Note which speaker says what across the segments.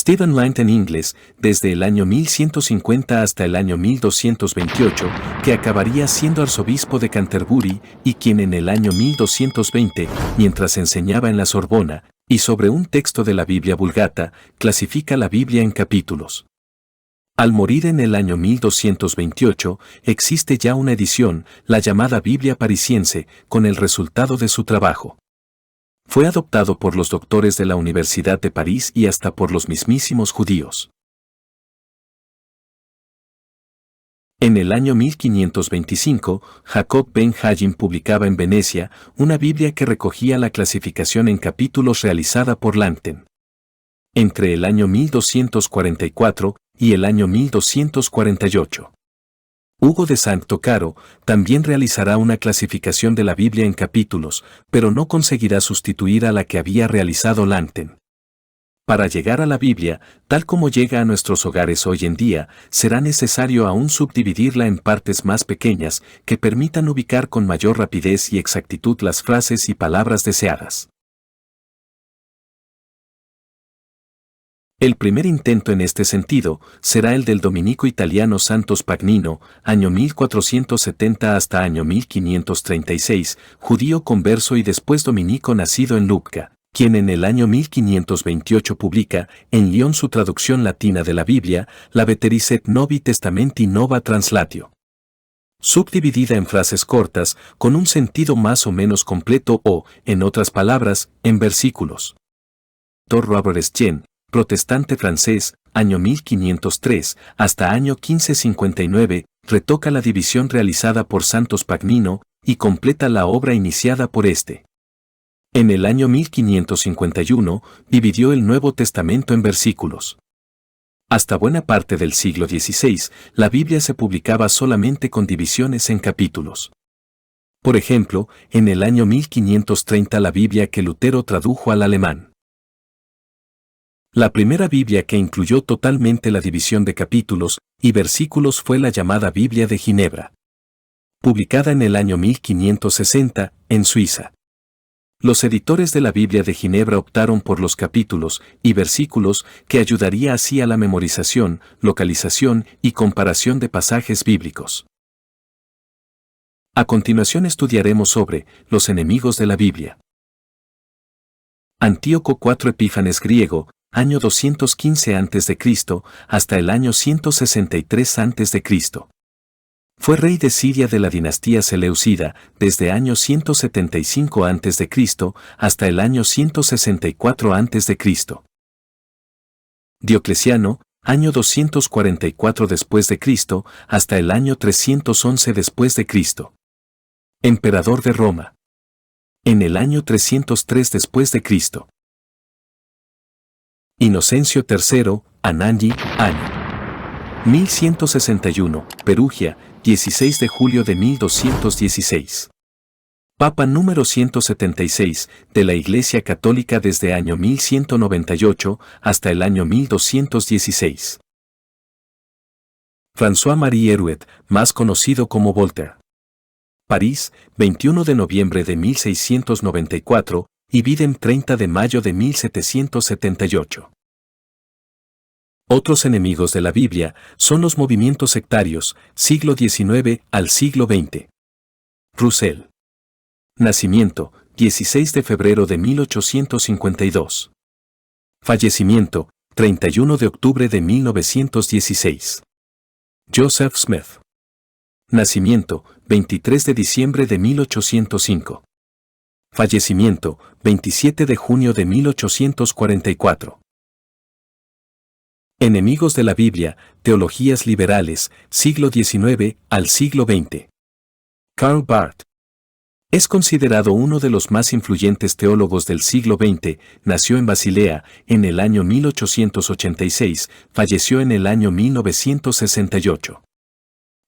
Speaker 1: Stephen Langton Ingles, desde el año 1150 hasta el año 1228, que acabaría siendo arzobispo de Canterbury y quien en el año 1220, mientras enseñaba en la Sorbona, y sobre un texto de la Biblia Vulgata, clasifica la Biblia en capítulos. Al morir en el año 1228, existe ya una edición, la llamada Biblia Parisiense, con el resultado de su trabajo. Fue adoptado por los doctores de la Universidad de París y hasta por los mismísimos judíos. En el año 1525, Jacob ben Hajim publicaba en Venecia una Biblia que recogía la clasificación en capítulos realizada por Langton. Entre el año 1244 y el año 1248. Hugo de Sancto Caro también realizará una clasificación de la Biblia en capítulos, pero no conseguirá sustituir a la que había realizado Langton. Para llegar a la Biblia, tal como llega a nuestros hogares hoy en día, será necesario aún subdividirla en partes más pequeñas que permitan ubicar con mayor rapidez y exactitud las frases y palabras deseadas. El primer intento en este sentido será el del dominico italiano Santos Pagnino, año 1470 hasta año 1536, judío converso y después dominico nacido en Lucca, quien en el año 1528 publica en Lyon su traducción latina de la Biblia, la Vetericet Novi Testamenti Nova Translatio. Subdividida en frases cortas, con un sentido más o menos completo o, en otras palabras, en versículos. Robert Estienne, protestante francés, año 1503, hasta año 1559, retoca la división realizada por Santos Pagnino y completa la obra iniciada por este. En el año 1551, dividió el Nuevo Testamento en versículos. Hasta buena parte del siglo XVI, la Biblia se publicaba solamente con divisiones en capítulos. Por ejemplo, en el año 1530 la Biblia que Lutero tradujo al alemán. La primera Biblia que incluyó totalmente la división de capítulos y versículos fue la llamada Biblia de Ginebra, publicada en el año 1560, en Suiza. Los editores de la Biblia de Ginebra optaron por los capítulos y versículos que ayudaría así a la memorización, localización y comparación de pasajes bíblicos. A continuación estudiaremos sobre los enemigos de la Biblia. Antíoco IV Epífanes griego, año 215 a.C. hasta el año 163 a.C. Fue rey de Siria de la dinastía Seleucida desde año 175 a.C. hasta el año 164 a.C. Diocleciano, año 244 después de Cristo hasta el año 311 después de Cristo. Emperador de Roma. En el año 303 después de Cristo. Inocencio III, Anagni, año 1161, Perugia, 16 de julio de 1216. Papa número 176 de la Iglesia Católica desde año 1198 hasta el año 1216. François-Marie Hérouet, más conocido como Voltaire. París, 21 de noviembre de 1694, y Videm 30 de mayo de 1778. Otros enemigos de la Biblia son los movimientos sectarios, siglo XIX al siglo XX. Russell. Nacimiento, 16 de febrero de 1852. Fallecimiento, 31 de octubre de 1916. Joseph Smith. Nacimiento, 23 de diciembre de 1805. Fallecimiento, 27 de junio de 1844. Enemigos de la Biblia, teologías liberales, siglo XIX al siglo XX. Karl Barth. Es considerado uno de los más influyentes teólogos del siglo XX, nació en Basilea, en el año 1886, falleció en el año 1968.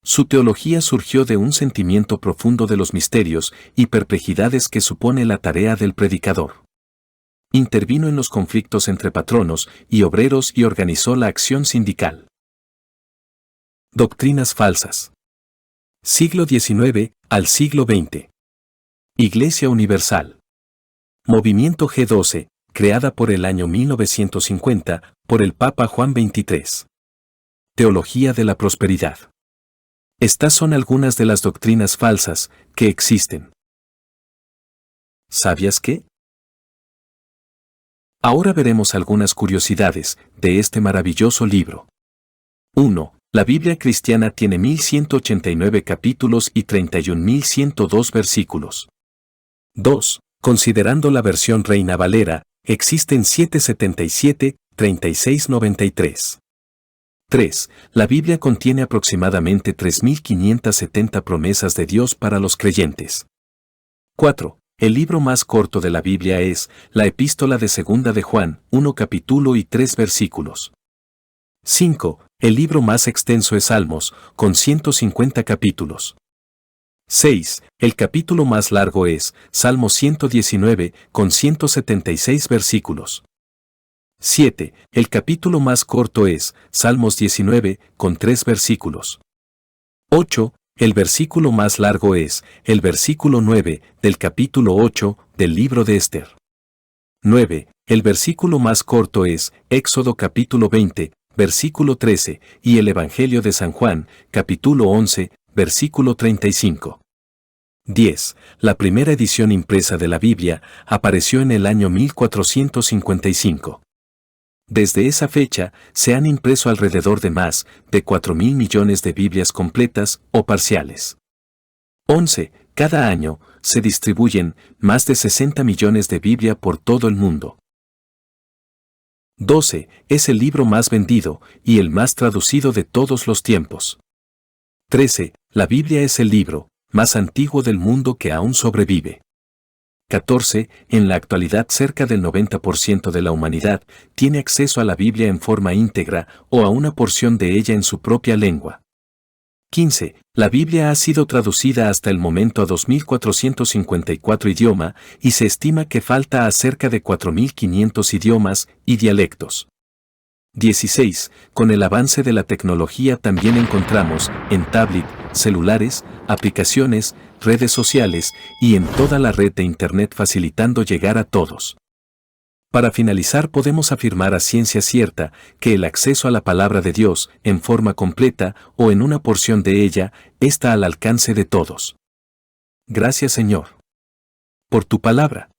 Speaker 1: Su teología surgió de un sentimiento profundo de los misterios y perplejidades que supone la tarea del predicador. Intervino en los conflictos entre patronos y obreros y organizó la acción sindical. Doctrinas falsas. Siglo XIX al siglo XX. Iglesia Universal. Movimiento G12, creada por el año 1950, por el Papa Juan XXIII. Teología de la prosperidad. Estas son algunas de las doctrinas falsas que existen. ¿Sabías qué? Ahora veremos algunas curiosidades de este maravilloso libro. 1. La Biblia cristiana tiene 1189 capítulos y 31.102 versículos. 2. Considerando la versión Reina Valera, existen 777, 3693. 3. La Biblia contiene aproximadamente 3.570 promesas de Dios para los creyentes. 4. El libro más corto de la Biblia es la Epístola de Segunda de Juan, 1 capítulo y 3 versículos. 5. El libro más extenso es Salmos, con 150 capítulos. 6. El capítulo más largo es Salmo 119, con 176 versículos. 7. El capítulo más corto es Salmos 19, con 3 versículos. 8. El versículo más largo es el versículo 9 del capítulo 8 del libro de Esther. 9. El versículo más corto es Éxodo capítulo 20, versículo 13, y el Evangelio de San Juan, capítulo 11, versículo 35. 10. La primera edición impresa de la Biblia apareció en el año 1455. Desde esa fecha, se han impreso alrededor de más de 4.000 millones de Biblias completas o parciales. 11. Cada año, se distribuyen más de 60 millones de Biblia por todo el mundo. 12. Es el libro más vendido y el más traducido de todos los tiempos. 13. La Biblia es el libro más antiguo del mundo que aún sobrevive. 14. En la actualidad cerca del 90% de la humanidad tiene acceso a la Biblia en forma íntegra o a una porción de ella en su propia lengua. 15. La Biblia ha sido traducida hasta el momento a 2.454 idiomas y se estima que falta a cerca de 4.500 idiomas y dialectos. 16. Con el avance de la tecnología también encontramos en tablet, celulares, aplicaciones, redes sociales y en toda la red de Internet facilitando llegar a todos. Para finalizar podemos afirmar a ciencia cierta que el acceso a la palabra de Dios en forma completa o en una porción de ella está al alcance de todos. Gracias Señor por tu palabra.